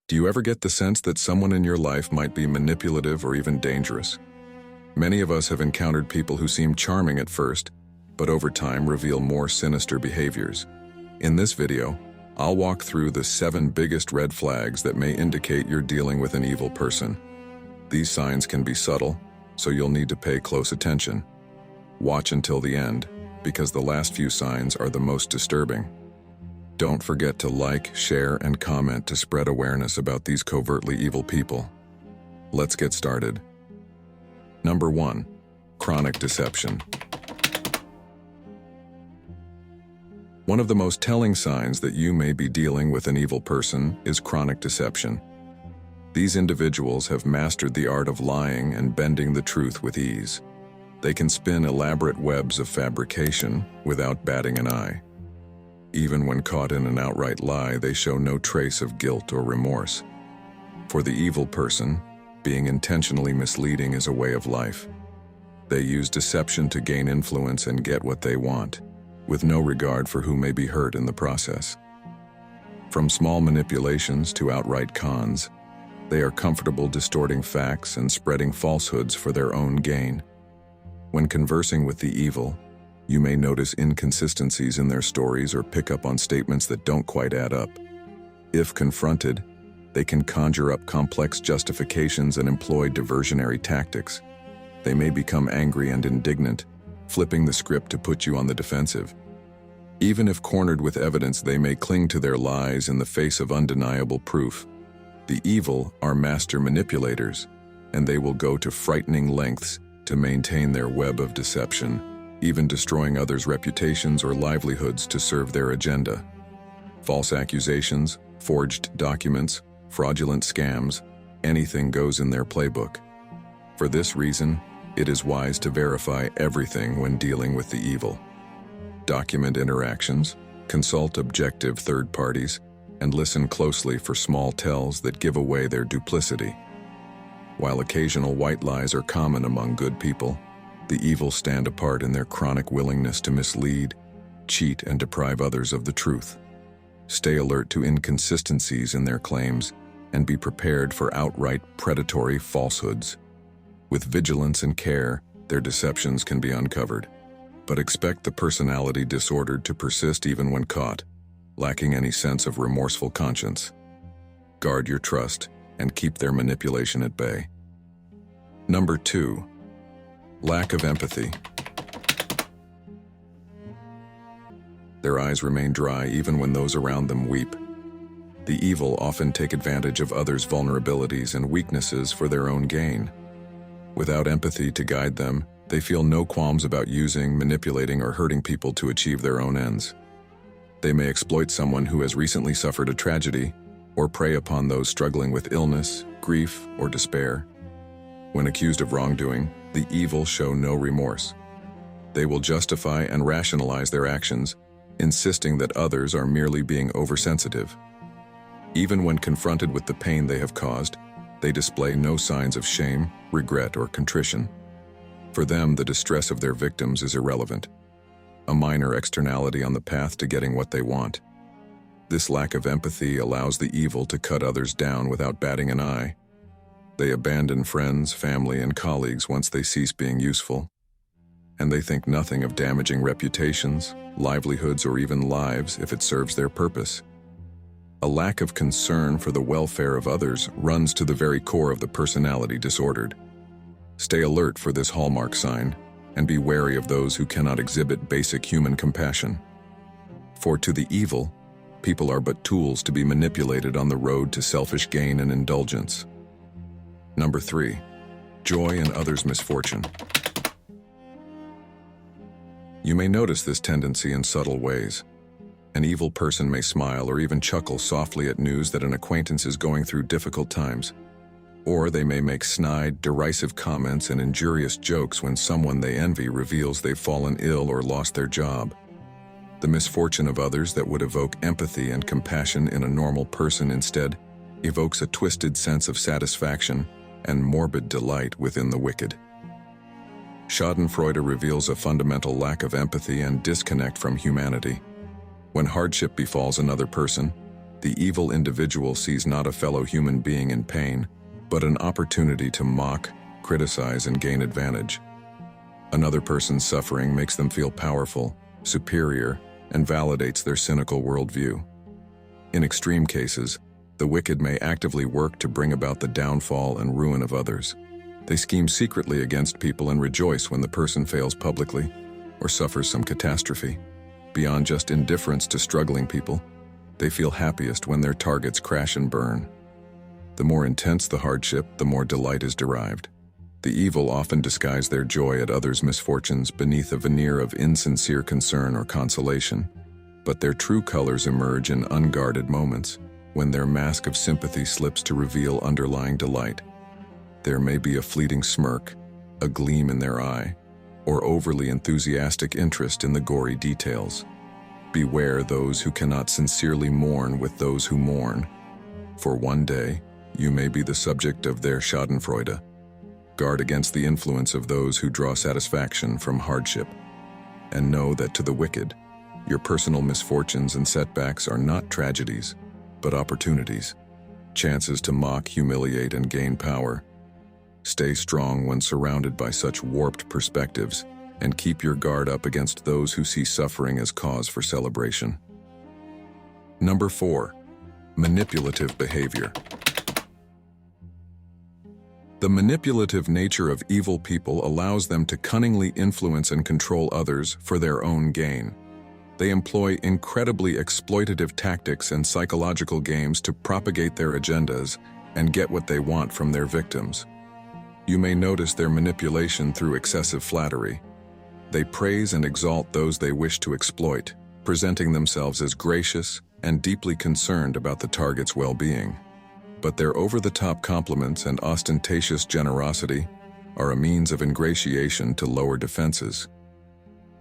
Do you ever get the sense that someone in your life might be manipulative or even dangerous? Many of us have encountered people who seem charming at first, but over time reveal more sinister behaviors. In this video, I'll walk through the 7 biggest red flags that may indicate you're dealing with an evil person. These signs can be subtle, so you'll need to pay close attention. Watch until the end, because the last few signs are the most disturbing. Don't forget to like, share, and comment to spread awareness about these covertly evil people. Let's get started. Number 1. Chronic deception. One of the most telling signs that you may be dealing with an evil person is chronic deception. These individuals have mastered the art of lying and bending the truth with ease. They can spin elaborate webs of fabrication without batting an eye. Even when caught in an outright lie, they show no trace of guilt or remorse. For the evil person, being intentionally misleading is a way of life. They use deception to gain influence and get what they want, with no regard for who may be hurt in the process. From small manipulations to outright cons, they are comfortable distorting facts and spreading falsehoods for their own gain. When conversing with the evil, you may notice inconsistencies in their stories or pick up on statements that don't quite add up. If confronted, they can conjure up complex justifications and employ diversionary tactics. They may become angry and indignant, flipping the script to put you on the defensive. Even if cornered with evidence, they may cling to their lies in the face of undeniable proof. The evil are master manipulators, and they will go to frightening lengths to maintain their web of deception, even destroying others' reputations or livelihoods to serve their agenda. False accusations, forged documents, fraudulent scams, anything goes in their playbook. For this reason, it is wise to verify everything when dealing with the evil. Document interactions, consult objective third parties, and listen closely for small tells that give away their duplicity. While occasional white lies are common among good people, the evil stand apart in their chronic willingness to mislead, cheat, and deprive others of the truth. Stay alert to inconsistencies in their claims and be prepared for outright predatory falsehoods. With vigilance and care, their deceptions can be uncovered, but expect the personality disordered to persist even when caught, lacking any sense of remorseful conscience. Guard your trust and keep their manipulation at bay. Number 2. Lack of empathy. Their eyes remain dry even when those around them weep. The evil often take advantage of others' vulnerabilities and weaknesses for their own gain. Without empathy to guide them, they feel no qualms about using, manipulating, or hurting people to achieve their own ends. They may exploit someone who has recently suffered a tragedy, or prey upon those struggling with illness, grief, or despair. When accused of wrongdoing, the evil show no remorse. They will justify and rationalize their actions, insisting that others are merely being oversensitive. Even when confronted with the pain they have caused, they display no signs of shame, regret, or contrition. For them, the distress of their victims is irrelevant, a minor externality on the path to getting what they want. This lack of empathy allows the evil to cut others down without batting an eye. They abandon friends, family, and colleagues once they cease being useful. And they think nothing of damaging reputations, livelihoods, or even lives if it serves their purpose. A lack of concern for the welfare of others runs to the very core of the personality disordered. Stay alert for this hallmark sign, and be wary of those who cannot exhibit basic human compassion. For to the evil, people are but tools to be manipulated on the road to selfish gain and indulgence. Number 3. Joy in others' misfortune. You may notice this tendency in subtle ways. An evil person may smile or even chuckle softly at news that an acquaintance is going through difficult times. Or they may make snide, derisive comments and injurious jokes when someone they envy reveals they've fallen ill or lost their job. The misfortune of others that would evoke empathy and compassion in a normal person instead evokes a twisted sense of satisfaction and morbid delight within the wicked. Schadenfreude reveals a fundamental lack of empathy and disconnect from humanity. When hardship befalls another person, The evil individual sees not a fellow human being in pain, but an opportunity to mock, criticize, and gain advantage. Another person's suffering makes them feel powerful, superior, and validates their cynical worldview. In extreme cases, the wicked may actively work to bring about the downfall and ruin of others. They scheme secretly against people and rejoice when the person fails publicly or suffers some catastrophe. Beyond just indifference to struggling people, they feel happiest when their targets crash and burn. The more intense the hardship, the more delight is derived. The evil often disguise their joy at others' misfortunes beneath a veneer of insincere concern or consolation, but their true colors emerge in unguarded moments, when their mask of sympathy slips to reveal underlying delight. There may be a fleeting smirk, a gleam in their eye, or overly enthusiastic interest in the gory details. Beware those who cannot sincerely mourn with those who mourn, for one day you may be the subject of their schadenfreude. Guard against the influence of those who draw satisfaction from hardship, and know that to the wicked, your personal misfortunes and setbacks are not tragedies, but opportunities, chances to mock, humiliate, and gain power. Stay strong when surrounded by such warped perspectives, and keep your guard up against those who see suffering as cause for celebration. Number 4. Manipulative behavior. The manipulative nature of evil people allows them to cunningly influence and control others for their own gain. They employ incredibly exploitative tactics and psychological games to propagate their agendas and get what they want from their victims. You may notice their manipulation through excessive flattery. They praise and exalt those they wish to exploit, presenting themselves as gracious and deeply concerned about the target's well-being. But their over-the-top compliments and ostentatious generosity are a means of ingratiation to lower defenses.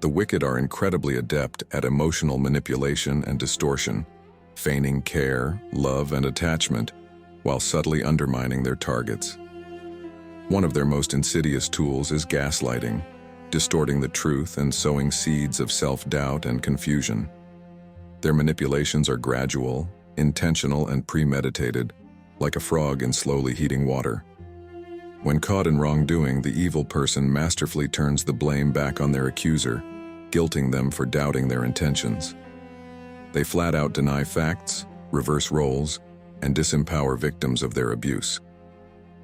The wicked are incredibly adept at emotional manipulation and distortion, feigning care, love, and attachment, while subtly undermining their targets. One of their most insidious tools is gaslighting, distorting the truth and sowing seeds of self-doubt and confusion. Their manipulations are gradual, intentional, and premeditated, like a frog in slowly heating water. When caught in wrongdoing, the evil person masterfully turns the blame back on their accuser, guilting them for doubting their intentions. They flat out deny facts, reverse roles, and disempower victims of their abuse.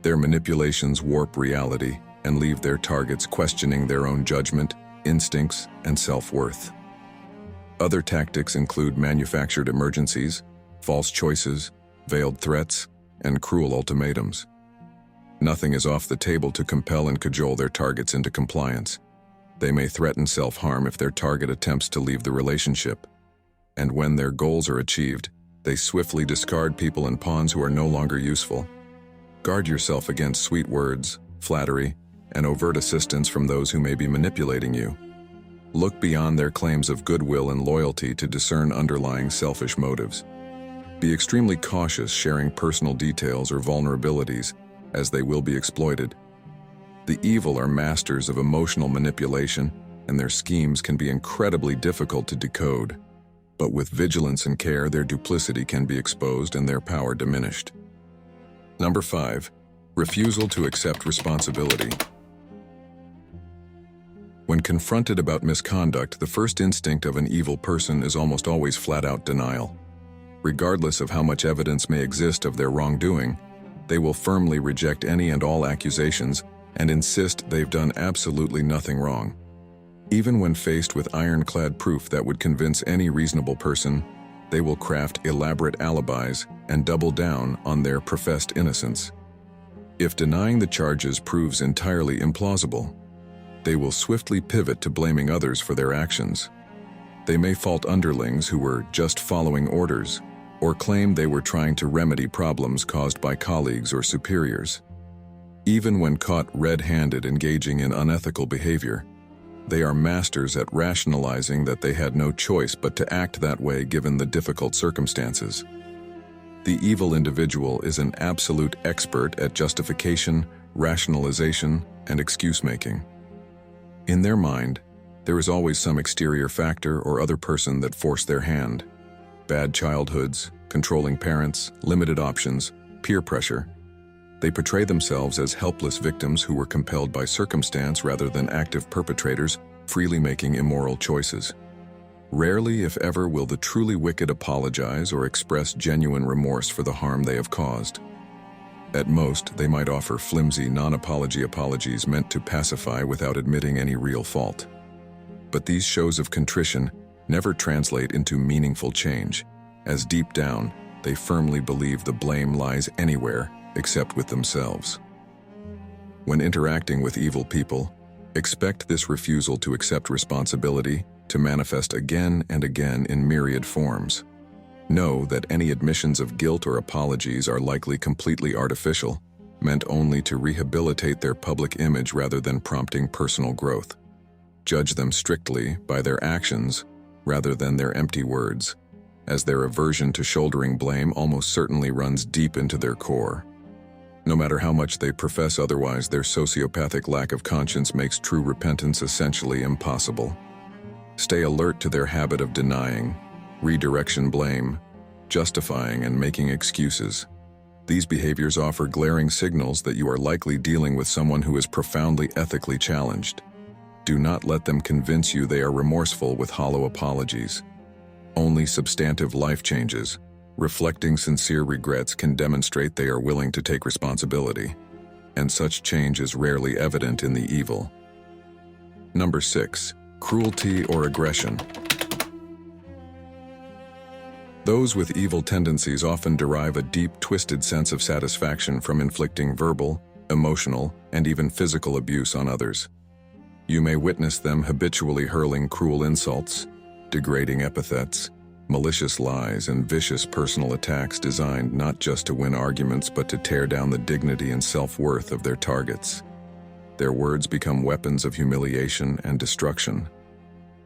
Their manipulations warp reality and leave their targets questioning their own judgment, instincts, and self-worth. Other tactics include manufactured emergencies, false choices, veiled threats, and cruel ultimatums. Nothing is off the table to compel and cajole their targets into compliance. They may threaten self-harm if their target attempts to leave the relationship. And when their goals are achieved, they swiftly discard people and pawns who are no longer useful. Guard yourself against sweet words, flattery, and overt assistance from those who may be manipulating you. Look beyond their claims of goodwill and loyalty to discern underlying selfish motives. Be extremely cautious sharing personal details or vulnerabilities, as they will be exploited. The evil are masters of emotional manipulation, and their schemes can be incredibly difficult to decode. But with vigilance and care, their duplicity can be exposed and their power diminished. Number 5. Refusal to accept responsibility. When confronted about misconduct, the first instinct of an evil person is almost always flat-out denial. Regardless of how much evidence may exist of their wrongdoing, they will firmly reject any and all accusations and insist they've done absolutely nothing wrong. Even when faced with ironclad proof that would convince any reasonable person, they will craft elaborate alibis and double down on their professed innocence. If denying the charges proves entirely implausible, they will swiftly pivot to blaming others for their actions. They may fault underlings who were just following orders, or claim they were trying to remedy problems caused by colleagues or superiors. Even when caught red-handed engaging in unethical behavior, they are masters at rationalizing that they had no choice but to act that way given the difficult circumstances. The evil individual is an absolute expert at justification, rationalization, and excuse-making. In their mind, there is always some exterior factor or other person that forced their hand. bad childhoods, controlling parents, limited options, peer pressure. They portray themselves as helpless victims who were compelled by circumstance rather than active perpetrators, freely making immoral choices. Rarely, if ever, will the truly wicked apologize or express genuine remorse for the harm they have caused. At most, they might offer flimsy, non-apology apologies meant to pacify without admitting any real fault. But these shows of contrition never translate into meaningful change, as deep down, they firmly believe the blame lies anywhere except with themselves. When interacting with evil people, expect this refusal to accept responsibility to manifest again and again in myriad forms. Know that any admissions of guilt or apologies are likely completely artificial, meant only to rehabilitate their public image rather than prompting personal growth. Judge them strictly by their actions rather than their empty words, as their aversion to shouldering blame almost certainly runs deep into their core. No matter how much they profess otherwise, their sociopathic lack of conscience makes true repentance essentially impossible. Stay alert to their habit of denying, redirection blame, justifying and making excuses. These behaviors offer glaring signals that you are likely dealing with someone who is profoundly ethically challenged. Do not let them convince you they are remorseful with hollow apologies. Only substantive life changes, reflecting sincere regrets, can demonstrate they are willing to take responsibility, and such change is rarely evident in the evil. Number 6. Cruelty or aggression. Those with evil tendencies often derive a deep, twisted sense of satisfaction from inflicting verbal, emotional, and even physical abuse on others. You may witness them habitually hurling cruel insults, degrading epithets, malicious lies, and vicious personal attacks designed not just to win arguments but to tear down the dignity and self-worth of their targets. Their words become weapons of humiliation and destruction.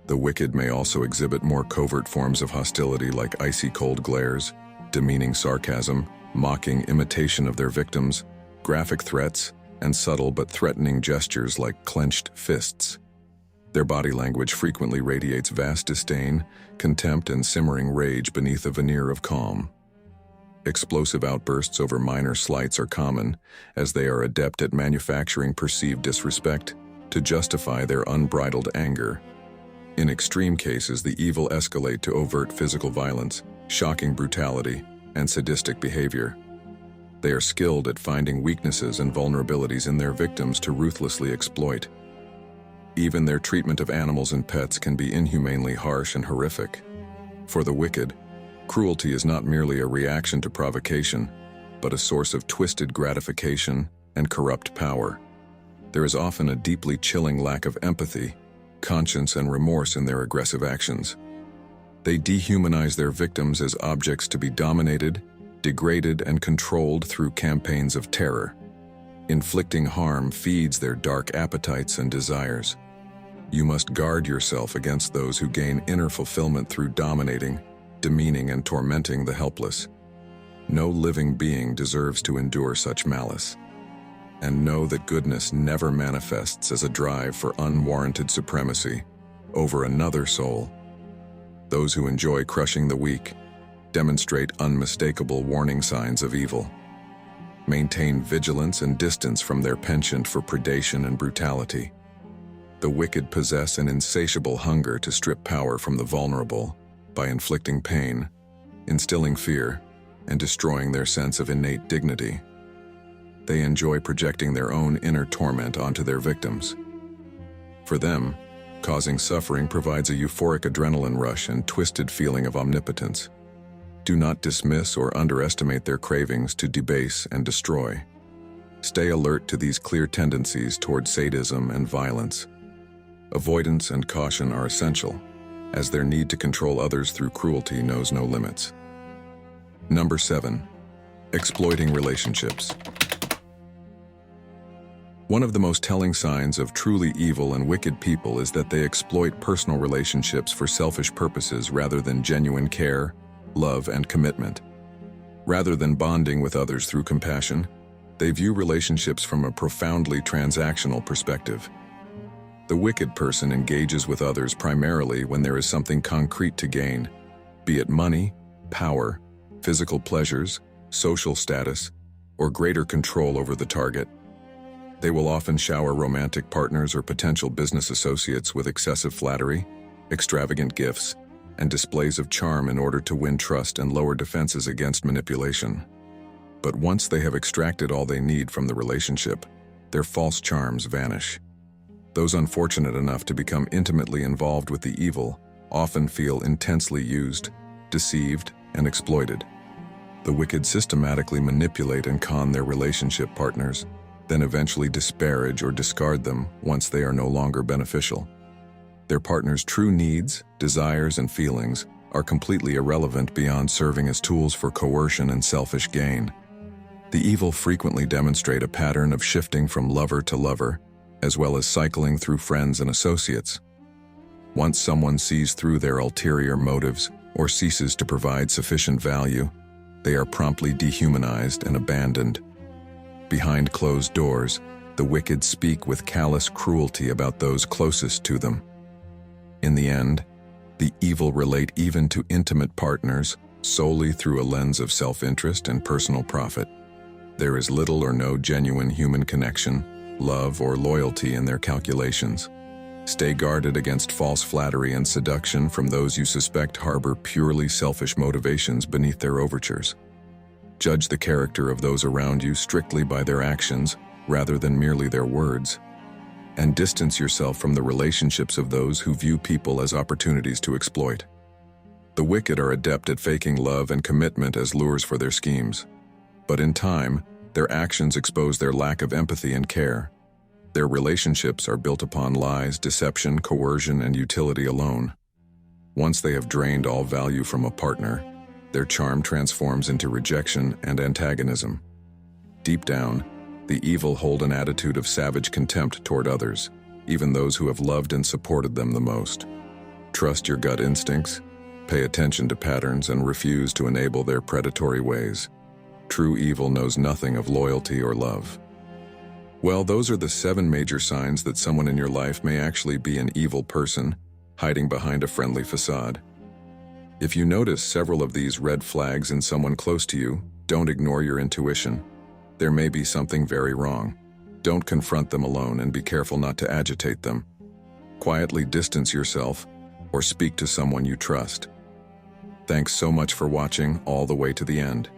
The wicked may also exhibit more covert forms of hostility like icy cold glares, demeaning sarcasm, mocking imitation of their victims, graphic threats, and subtle but threatening gestures like clenched fists. Their body language frequently radiates vast disdain, contempt, and simmering rage beneath a veneer of calm. Explosive outbursts over minor slights are common, as they are adept at manufacturing perceived disrespect to justify their unbridled anger. In extreme cases, the evil escalate to overt physical violence, shocking brutality, and sadistic behavior. They are skilled at finding weaknesses and vulnerabilities in their victims to ruthlessly exploit. Even their treatment of animals and pets can be inhumanely harsh and horrific. For the wicked, cruelty is not merely a reaction to provocation, but a source of twisted gratification and corrupt power. There is often a deeply chilling lack of empathy, conscience, and remorse in their aggressive actions. They dehumanize their victims as objects to be dominated, degraded, and controlled through campaigns of terror. Inflicting harm feeds their dark appetites and desires. You must guard yourself against those who gain inner fulfillment through dominating, demeaning, and tormenting the helpless. No living being deserves to endure such malice. And know that goodness never manifests as a drive for unwarranted supremacy over another soul. Those who enjoy crushing the weak demonstrate unmistakable warning signs of evil. Maintain vigilance and distance from their penchant for predation and brutality. The wicked possess an insatiable hunger to strip power from the vulnerable by inflicting pain, instilling fear, and destroying their sense of innate dignity. They enjoy projecting their own inner torment onto their victims. For them, causing suffering provides a euphoric adrenaline rush and twisted feeling of omnipotence. Do not dismiss or underestimate their cravings to debase and destroy. Stay alert to these clear tendencies toward sadism and violence. Avoidance and caution are essential, as their need to control others through cruelty knows no limits. Number 7. Exploiting relationships. One of the most telling signs of truly evil and wicked people is that they exploit personal relationships for selfish purposes rather than genuine care, love, and commitment. Rather than bonding with others through compassion, they view relationships from a profoundly transactional perspective. The wicked person engages with others primarily when there is something concrete to gain, be it money, power, physical pleasures, social status, or greater control over the target. They will often shower romantic partners or potential business associates with excessive flattery, extravagant gifts, and displays of charm in order to win trust and lower defenses against manipulation. But once they have extracted all they need from the relationship, their false charms vanish. Those unfortunate enough to become intimately involved with the evil often feel intensely used, deceived, and exploited. The wicked systematically manipulate and con their relationship partners, then eventually disparage or discard them once they are no longer beneficial. Their partner's true needs, desires, and feelings are completely irrelevant beyond serving as tools for coercion and selfish gain. The evil frequently demonstrate a pattern of shifting from lover to lover, as well as cycling through friends and associates. Once someone sees through their ulterior motives or ceases to provide sufficient value, they are promptly dehumanized and abandoned. Behind closed doors, the wicked speak with callous cruelty about those closest to them. In the end, the evil relate even to intimate partners solely through a lens of self-interest and personal profit. There is little or no genuine human connection, love, or loyalty in their calculations. Stay guarded against false flattery and seduction from those you suspect harbor purely selfish motivations beneath their overtures. Judge the character of those around you strictly by their actions rather than merely their words, and distance yourself from the relationships of those who view people as opportunities to exploit. The wicked are adept at faking love and commitment as lures for their schemes, but in time, their actions expose their lack of empathy and care. Their relationships are built upon lies, deception, coercion, and utility alone. Once they have drained all value from a partner, their charm transforms into rejection and antagonism. Deep down, the evil hold an attitude of savage contempt toward others, even those who have loved and supported them the most. Trust your gut instincts, pay attention to patterns, and refuse to enable their predatory ways. True evil knows nothing of loyalty or love. Well, those are the 7 major signs that someone in your life may actually be an evil person, hiding behind a friendly facade. If you notice several of these red flags in someone close to you, don't ignore your intuition. There may be something very wrong. Don't confront them alone and be careful not to agitate them. Quietly distance yourself or speak to someone you trust. Thanks so much for watching all the way to the end.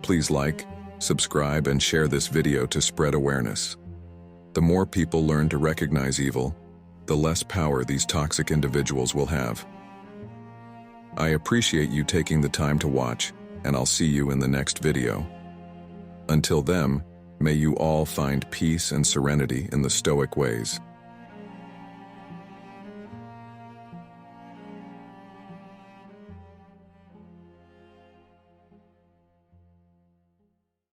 Please like, subscribe, and share this video to spread awareness. The more people learn to recognize evil, the less power these toxic individuals will have. I appreciate you taking the time to watch, and I'll see you in the next video. Until then, may you all find peace and serenity in the Stoic ways.